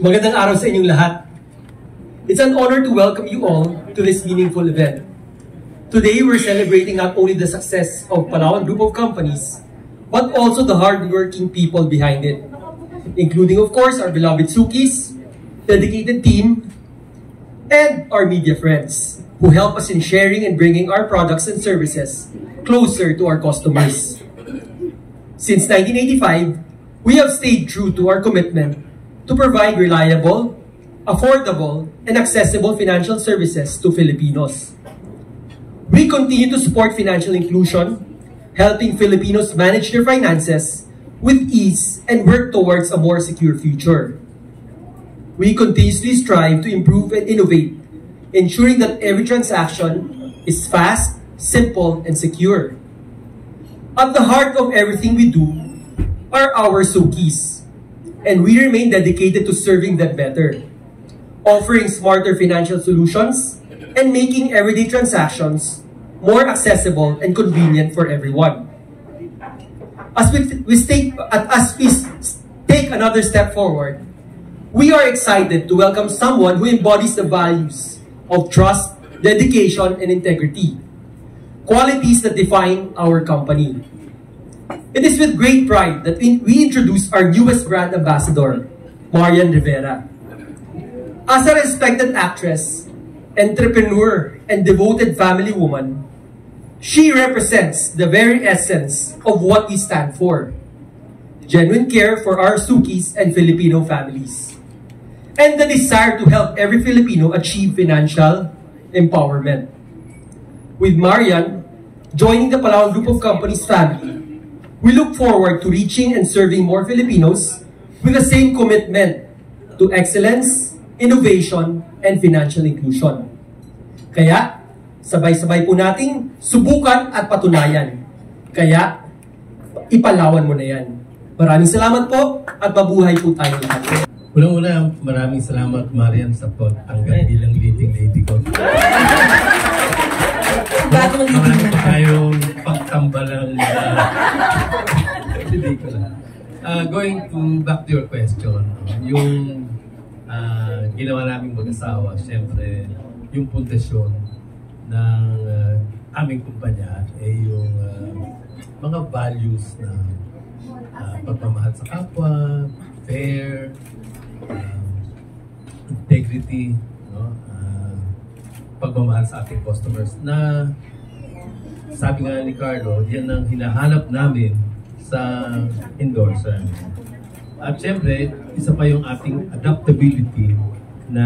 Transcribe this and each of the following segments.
Magandang araw sa inyong lahat. It's an honor to welcome you all to this meaningful event. Today, we're celebrating not only the success of Palawan Group of Companies, but also the hardworking people behind it, including, of course, our beloved Sukis, dedicated team, and our media friends who help us in sharing and bringing our products and services closer to our customers. Since 1985, we have stayed true to our commitment to provide reliable, affordable, and accessible financial services to Filipinos. We continue to support financial inclusion, helping Filipinos manage their finances with ease and work towards a more secure future. We continuously strive to improve and innovate, ensuring that every transaction is fast, simple, and secure. At the heart of everything we do are our Sukis, and we remain dedicated to serving them better, offering smarter financial solutions and making everyday transactions more accessible and convenient for everyone. As we take another step forward, we are excited to welcome someone who embodies the values of trust, dedication, and integrity, qualities that define our company. It is with great pride that we introduce our newest brand ambassador, Marian Rivera. As a respected actress, entrepreneur, and devoted family woman, she represents the very essence of what we stand for: genuine care for our Sukis and Filipino families, and the desire to help every Filipino achieve financial empowerment. With Marian joining the Palawan Group of Companies family, we look forward to reaching and serving more Filipinos with the same commitment to excellence, innovation, and financial inclusion. Kaya, sabay-sabay po nating subukan at patunayan. Kaya, ipalawan mo na yan. Maraming salamat po at mabuhay po tayo lahat. Unang-una, maraming salamat, Marian, sa pagtanggap bilang leading lady ko. Marami pa tayong pagtambalang hindi ko lang. Going back to your question, yung ginawa naming mag-asawa, siyempre, yung pundasyon ng aming kumpanya ay yung mga values na pagmamahal sa kapwa, fair, integrity, no? Pagmamahal sa ating customers na sabi nga ni Carlo, yan ang hinahanap namin sa endorser. At syempre, isa pa yung ating adaptability na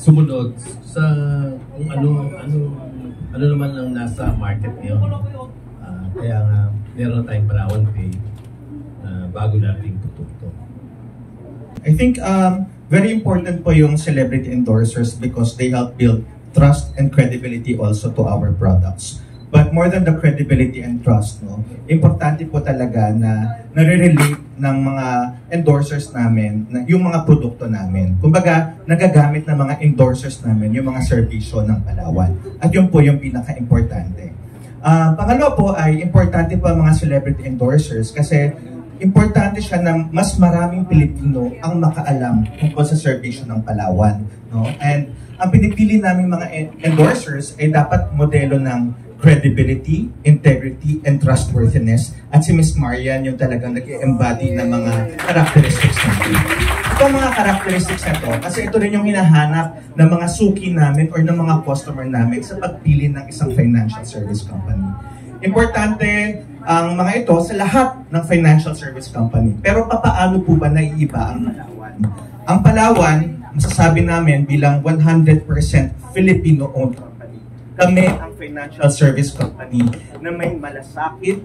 sumunod sa kung ano naman ang nasa market ngayon. Kaya nga, meron tayong Palawan Pay bago nating tutukto. I think very important po yung celebrity endorsers because they help build trust and credibility also to our products. But more than the credibility and trust, no, importante po talaga na nare-relate ng mga endorsers namin yung mga produkto namin. Kumbaga, nagagamit ng mga endorsers namin yung mga serbisyo ng Palawan. At yun po yung pinaka-importante. Pangalawa po ay importante po ang mga celebrity endorsers kasi importante siya na mas maraming Pilipino ang makaalam tungkol sa serbisyo ng Palawan. No? And ang pinipili namin mga endorsers ay dapat modelo ng credibility, integrity, and trustworthiness. At si Ms. Marian yung talagang nag-embody ng mga characteristics natin. Ito ang mga characteristics na to kasi ito rin yung hinahanap ng mga suki namin or ng mga customer namin sa pagpili ng isang financial service company. Importante ang mga ito sa lahat ng financial service company. Pero papaano po ba naiiba ang Palawan? Ang Palawan, masasabi namin bilang 100% Filipino-owned company. Kami ang financial service company na may malasakit.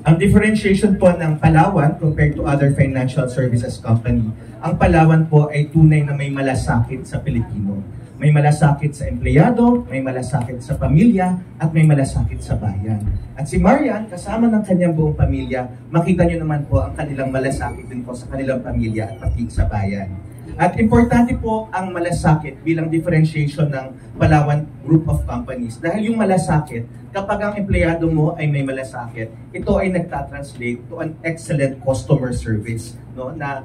Ang differentiation po ng Palawan compared to other financial services company, ang Palawan po ay tunay na may malasakit sa Pilipino. May malasakit sa empleyado, may malasakit sa pamilya, at may malasakit sa bayan. At si Marian, kasama ng kanyang buong pamilya, makita nyo naman po ang kanilang malasakit din po sa kanilang pamilya at pati sa bayan. At importante po ang malasakit bilang differentiation ng Palawan Group of Companies. Dahil yung malasakit, kapag ang empleyado mo ay may malasakit, ito ay nagtatranslate to an excellent customer service. No? Na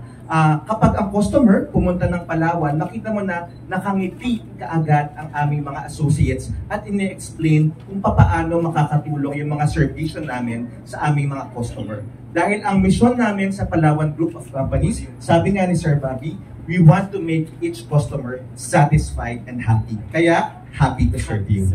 kapag ang customer pumunta ng Palawan, makita mo na nakangiti kaagad ang aming mga associates at ini-explain kung paano makakatulong yung mga servisyo namin sa aming mga customer. Dahil ang misyon namin sa Palawan Group of Companies, sabi nga ni Sir Bobby, we want to make each customer satisfied and happy. Kaya, happy to serve you.